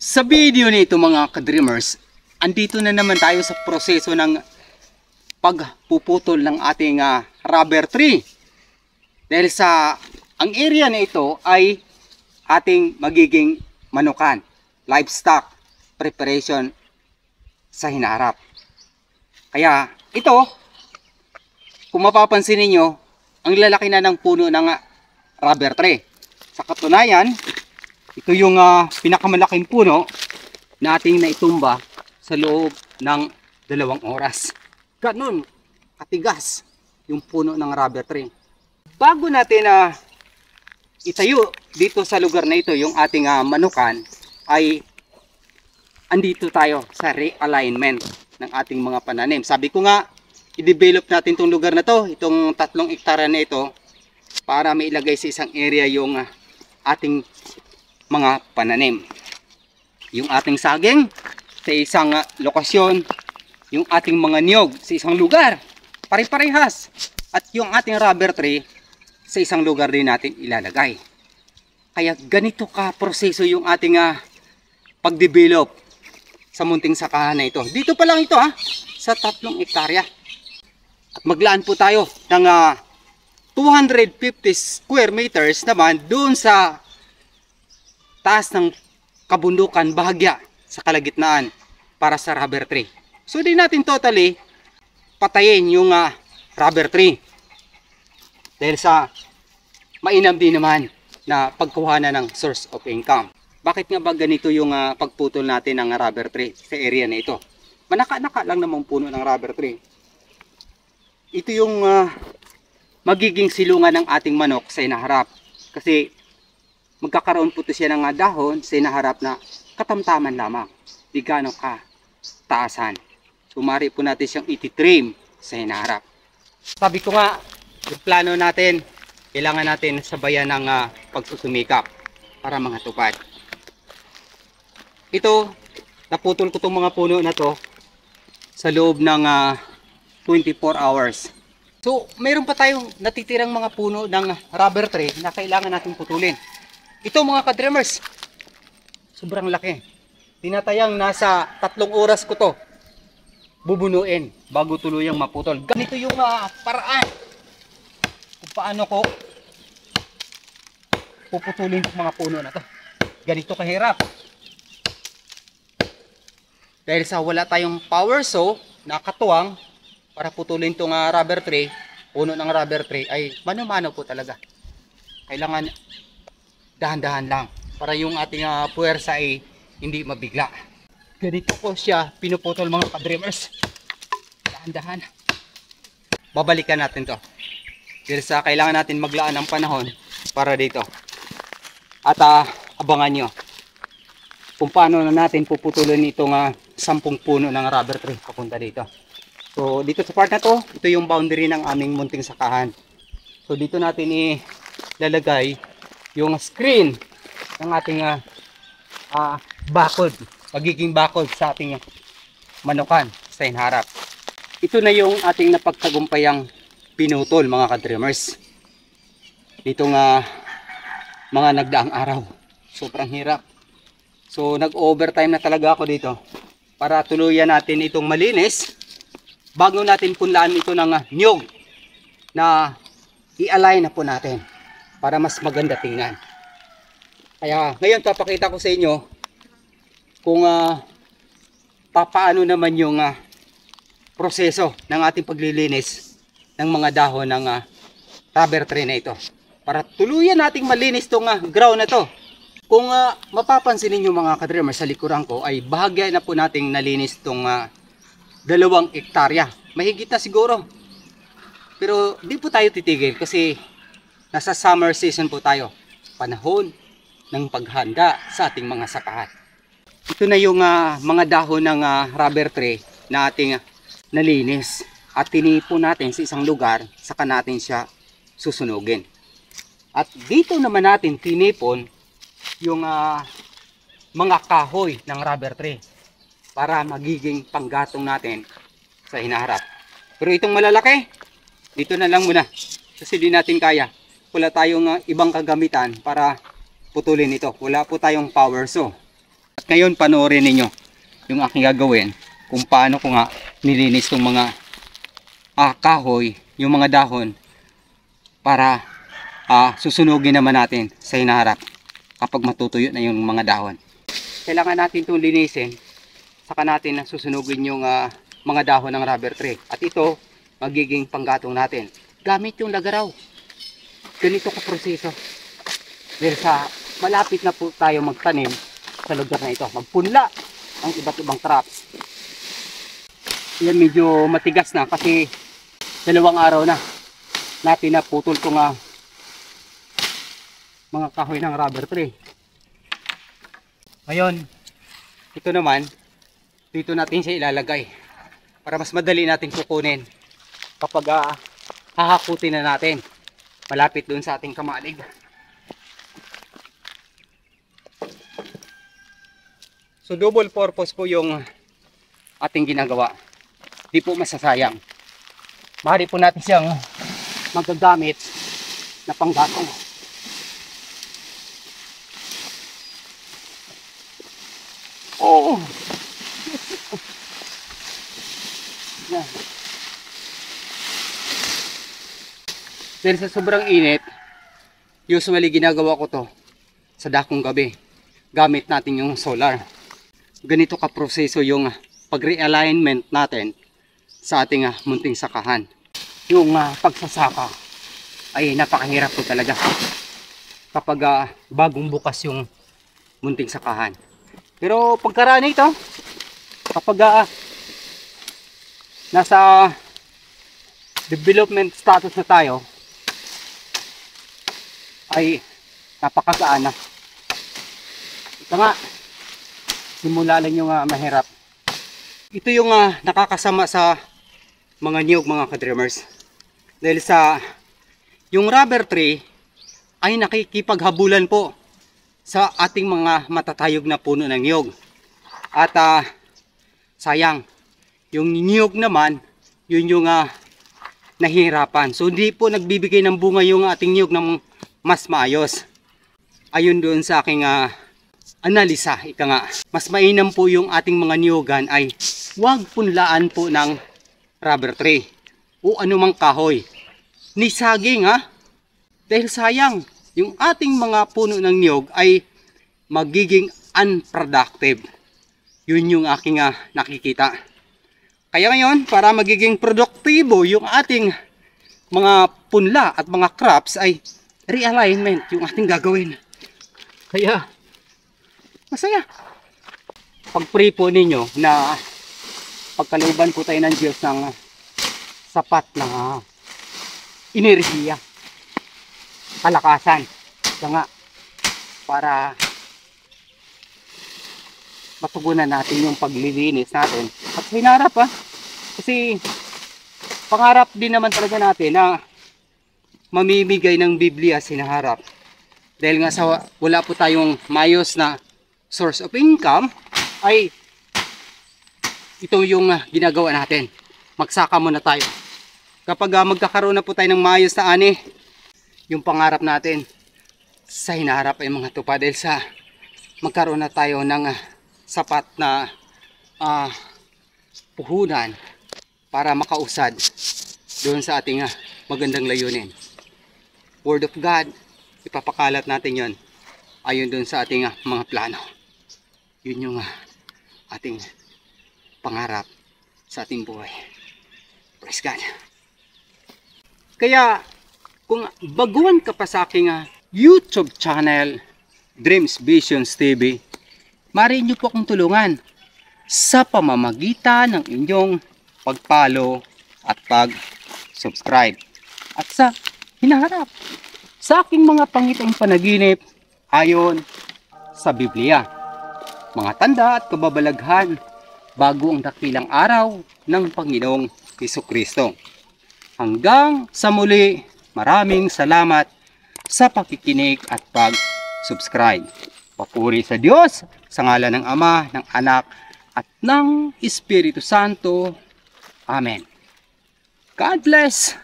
Sa video nito mga ka-dreamers, andito na naman tayo sa proseso ng pagpuputol ng ating rubber tree. Dahil sa ang area na ito ay ating magiging manukan, livestock preparation sa hinaharap. Kaya ito, kung mapapansin ninyo, ang lalaki na ng puno ng rubber tree. Sa katunayan, ito yung pinakamalaking puno na ating naitumba sa loob ng 2 oras. Ganun katigas yung puno ng rubber tree. Bago natin itayo dito sa lugar na ito yung ating manukan, ay andito tayo sa realignment ng ating mga pananim. Sabi ko nga, i-develop natin itong lugar na to, itong 3 hektara na ito, para mailagay sa isang area yung ating mga pananim. Yung ating saging sa isang lokasyon, yung ating mga niyog sa isang lugar, pare-parehas, at yung ating rubber tree sa isang lugar din natin ilalagay. Kaya ganito ka proseso yung ating pag-develop sa munting sakahan na ito. Dito pa lang ito sa 3 hektarya. At maglaan po tayo ng 250 square meters naman doon sa taas ng kabundukan, bahagya sa kalagitnaan para sa rubber tree. So di natin totally patayin yung rubber tree. Dahil sa mainam din naman na pagkuhanan ng source of income. Bakit nga ba ganito yung pagputol natin ng rubber tree sa area na ito? Manaka-naka lang namang puno ng rubber tree. Ito yung magiging silungan ng ating manok sa inaharap. Kasi magkakaroon po ito siya ng dahon sa inaharap na katamtaman lamang. Di gaano ka taasan. Sumari po natin siyang ititrim sa inaharap. Sabi ko nga, yung plano natin, kailangan natin sabayan ng pagsusumikap para matupad. Ito, naputol ko itong mga puno na to sa loob ng 24 hours. So, mayroon pa tayong natitirang mga puno ng rubber tree na kailangan natin putulin. Ito mga ka-dreamers, sobrang laki. Tinatayang nasa 3 oras ko to bubunuin bago tuluyang maputol. Ganito yung paraan kung paano ko puputulin yung mga puno na to. Ganito kahirap. Dahil sa wala tayong power saw na katuwang para putulin itong rubber tree, puno ng rubber tree, ay mano-mano po talaga. Kailangan dahan-dahan lang para yung ating puwersa ay hindi mabigla. Ganito po siya pinuputol mga ka-dreamers. Dahan-dahan. Babalikan natin to. Dahil sa kailangan natin maglaan ng panahon para dito. At abangan nyo kung paano na natin puputulin itong 10 puno ng rubber tree papunta dito. So dito sa part na to, ito yung boundary ng aming munting sakahan. So dito natin ilalagay yung screen ng ating bakod, magiging bakod sa ating manukan sa inharap. Ito na yung ating napagtagumpayang pinutol mga ka-dreamers. Dito mga nagdaang araw. Sobrang hirap. So nag-overtime na talaga ako dito para tuluyan natin itong malinis bago natin punlaan ito ng niyog na i-align na po natin para mas maganda tingnan. Kaya ngayon papakita ko sa inyo kung papaano naman yung proseso ng ating paglilinis ng mga dahon ng rubber tree na ito. Para tuluyan nating malinis itong ground na to. Kung mapapansin niyo mga ka-dreamers, sa likuran ko ay bahagya na po nating nalinis itong 2 hektarya. Mahigit na siguro. Pero di po tayo titigil kasi nasa summer season po tayo. Panahon ng paghanda sa ating mga sakahan. Ito na yung mga dahon ng rubber tree na ating nalinis. At tinipon natin sa isang lugar, saka natin siya susunugin. At dito naman natin tinipon yung mga kahoy ng rubber tree para magiging panggatong natin sa hinaharap. Pero itong malalaki, dito na lang muna kasi di natin kaya. Wala tayong ibang kagamitan para putulin ito. Wala po tayong power saw. At ngayon panoorin ninyo yung aking gagawin kung paano ko nga nilinis yung mga kahoy, yung mga dahon para susunugin naman natin sa hinaharap kapag matutuyo na yung mga dahon. Kailangan natin itong linisin, saka natin susunugin yung mga dahon ng rubber tree. At ito magiging panggatong natin gamit yung lagaraw. Ganito ka proseso. Dahil sa malapit na po tayo magtanim sa lugar na ito, magpunla ang iba't ibang crops. Yan medyo matigas na kasi 2 araw na natin naputol kong mga kahoy ng rubber tree. Ngayon, ito naman, dito natin siya ilalagay para mas madali natin kukunin kapag hahakutin na natin malapit dun sa ating kamalig. So double purpose po yung ating ginagawa. Di po masasayang. Maaari po natin siyang magagamit na panggatong. Oh. Yan. Dahil sa sobrang init, usually ginagawa ko to sa dakong gabi. Gamit natin yung solar. Ganito ka proseso yung pag-realignment natin sa ating munting sakahan. Yung pagsasaka ay napakahirap po talaga kapag bagong bukas yung munting sakahan. Pero pagkaraan ito, kapag nasa development status na tayo, ay napakagaan na. Ito nga, simula lang yung mahirap. Ito yung nakakasama sa mga niyog, mga ka-dreamers. Dahil sa yung rubber tree ay nakikipaghabulan po sa ating mga matatayog na puno ng niyog. At sayang, yung niyog naman, yun yung nahihirapan. So hindi po nagbibigay ng bunga yung ating niyog ng mas maayos. Ayun doon sa aking analisa, ika nga, mas mainam po yung ating mga niyogan ay huwag punlaan po ng rubber tree o anumang kahoy ni saging dahil sayang yung ating mga puno ng niyog ay magiging unproductive. Yun yung aking nakikita. Kaya ngayon, para magiging produktibo yung ating mga punla at mga crops ay realignment yung ating gagawin. Kaya masaya. Pag-pray po ninyo na pagkalooban po tayo ng Diyos ng sapat na enerhiya, kalakasan, nga para matugunan natin yung paglilinis natin. At sa hinarap kasi pangarap din naman talaga natin na mamimigay ng Biblia sa hinaharap. Dahil nga sa wala po tayong mayos na source of income, ay ito yung ginagawa natin. Magsaka muna tayo. Kapag magkakaroon na po tayo ng mayos na ani, yung pangarap natin sa hinaharap ay mga tupad. Dahil sa magkaroon na tayo ng sapat na puhunan para makausad doon sa ating magandang layunin. Word of God, ipapakalat natin yon ayon doon sa ating mga plano. Yun yung ating pangarap sa ating buhay. Praise God. Kaya kung baguhan ka pa sa aking YouTube channel, Dreams Visions TV, maaari nyo po akong tulungan sa pamamagitan ng inyong pag-follow at pag-subscribe. At sa hinaharap sa aking mga pangitang panaginip ayon sa Biblia, mga tanda at kababalaghan bago ang dakilang araw ng Panginoong Hesukristo. Hanggang sa muli, maraming salamat sa pakikinig at pag-subscribe. Papuri sa Diyos, sa ngalan ng Ama, ng Anak, at ng Espiritu Santo. Amen. God bless.